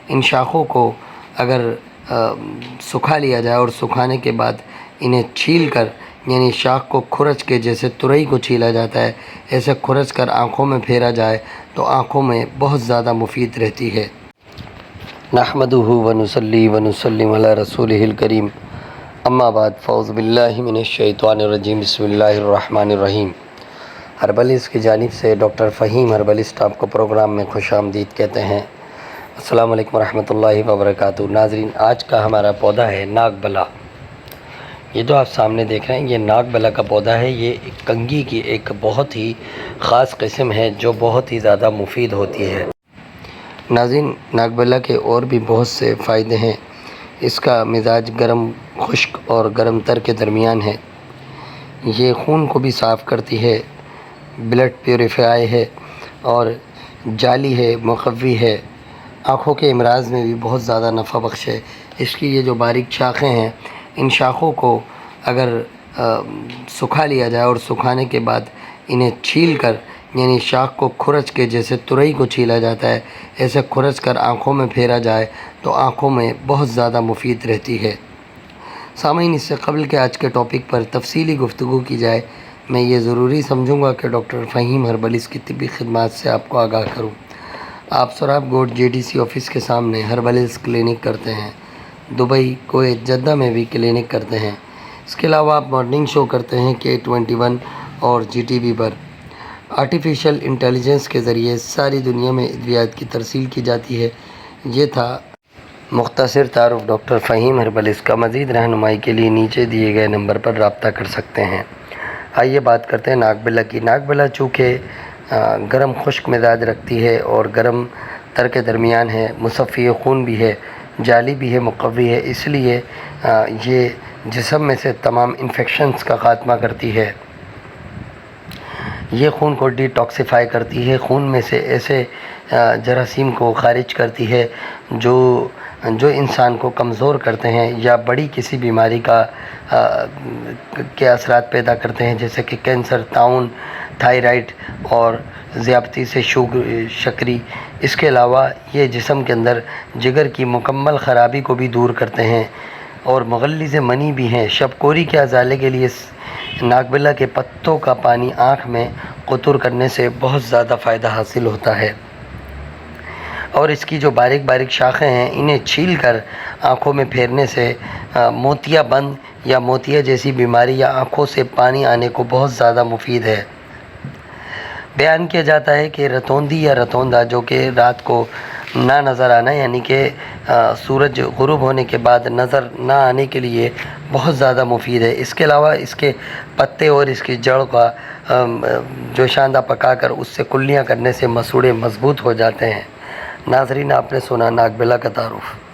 ان شاخوں کو اگر سکھا لیا جائے اور سکھانے کے بعد انہیں چھیل کر، یعنی شاخ کو کھرچ کے، جیسے ترئی کو چھیلا جاتا ہے ایسے کھرچ کر آنکھوں میں پھیرا جائے تو آنکھوں میں بہت زیادہ مفید رہتی ہے۔ نحمدہ ونصلی ونسلم علی رسولہ الکریم، اما بعد، فاعوذ باللہ من الشیطان الرجیم، بسم اللہ الرحمن الرحیم۔ ہربلسٹ کی جانب سے ڈاکٹر فہیم ہربلسٹ آپ کو پروگرام میں خوش آمدید کہتے ہیں۔ السلام علیکم ورحمۃ اللہ وبرکاتہ۔ ناظرین، آج کا ہمارا پودا ہے ناگ بلا۔ یہ جو آپ سامنے دیکھ رہے ہیں یہ ناگ بلا کا پودا ہے۔ یہ کنگھی کی ایک بہت ہی خاص قسم ہے جو بہت ہی زیادہ مفید ہوتی ہے۔ ناظرین، ناگ بلا کے اور بھی بہت سے فائدے ہیں۔ اس کا مزاج گرم خشک اور گرم تر کے درمیان ہے۔ یہ خون کو بھی صاف کرتی ہے، بلڈ پیوریفائی ہے اور جالی ہے، مقوی ہے، آنکھوں کے امراض میں بھی بہت زیادہ نفع بخش ہے۔ اس کی یہ جو باریک شاخیں ہیں، ان شاخوں کو اگر سکھا لیا جائے اور سکھانے کے بعد انہیں چھیل کر، یعنی شاخ کو کھرچ کے، جیسے ترئی کو چھیلا جاتا ہے ایسے کھرچ کر آنکھوں میں پھیرا جائے تو آنکھوں میں بہت زیادہ مفید رہتی ہے۔ سامعین، اس سے قبل کہ آج کے ٹاپک پر تفصیلی گفتگو کی جائے، میں یہ ضروری سمجھوں گا کہ ڈاکٹر فہیم ہربلسٹ کی طبی خدمات سے آپ کو آگاہ کروں۔ آپ سراب گوٹ JDC آفس کے سامنے ہربلسٹ کلینک کرتے ہیں۔ دبئی، کویت، جدہ میں بھی کلینک کرتے ہیں۔ اس کے علاوہ آپ مارننگ شو کرتے ہیں K21 اور GTV پر۔ آرٹیفیشل انٹیلیجنس کے ذریعے ساری دنیا میں ادویات کی ترسیل کی جاتی ہے۔ یہ تھا مختصر تعارف ڈاکٹر فہیم ہربلسٹ کا۔ مزید رہنمائی کے لیے نیچے دیے گئے نمبر پر رابطہ کر سکتے ہیں۔ آئیے بات کرتے ہیں ناگ بلا کی۔ ناگ بلا چونکہ گرم خشک مزاج رکھتی ہے اور گرم تر کے درمیان ہے، مصفی خون بھی ہے، جالی بھی ہے، مقوی ہے، اس لیے یہ جسم میں سے تمام انفیکشنز کا خاتمہ کرتی ہے۔ یہ خون کو ڈی ٹاکسیفائی کرتی ہے، خون میں سے ایسے جراثیم کو خارج کرتی ہے جو انسان کو کمزور کرتے ہیں یا بڑی کسی بیماری کے اثرات پیدا کرتے ہیں، جیسے کہ کینسر، طاعون، تھائرائیڈ اور ذیابطیس سے شکری۔ اس کے علاوہ یہ جسم کے اندر جگر کی مکمل خرابی کو بھی دور کرتے ہیں اور مغلظ منی بھی ہیں۔ شب کوری کے ازالے کے لیے ناگ بلا کے پتوں کا پانی آنکھ میں قطر کرنے سے بہت زیادہ فائدہ حاصل ہوتا ہے، اور اس کی جو باریک باریک شاخیں ہیں انہیں چھیل کر آنکھوں میں پھیرنے سے موتیا بند یا موتیا جیسی بیماری یا آنکھوں سے پانی آنے کو بہت زیادہ مفید ہے۔ بیان کیا جاتا ہے کہ رتوندی یا رتوندا، جو کہ رات کو نہ نظر آنا، یعنی کہ سورج غروب ہونے کے بعد نظر نہ آنے کے لیے بہت زیادہ مفید ہے۔ اس کے علاوہ اس کے پتے اور اس کی جڑ کا جوشاندہ پکا کر اس سے کلیاں کرنے سے مسوڑے مضبوط ہو جاتے ہیں۔ ناظرین، آپ نے سنا ناگ بلا کا تعارف۔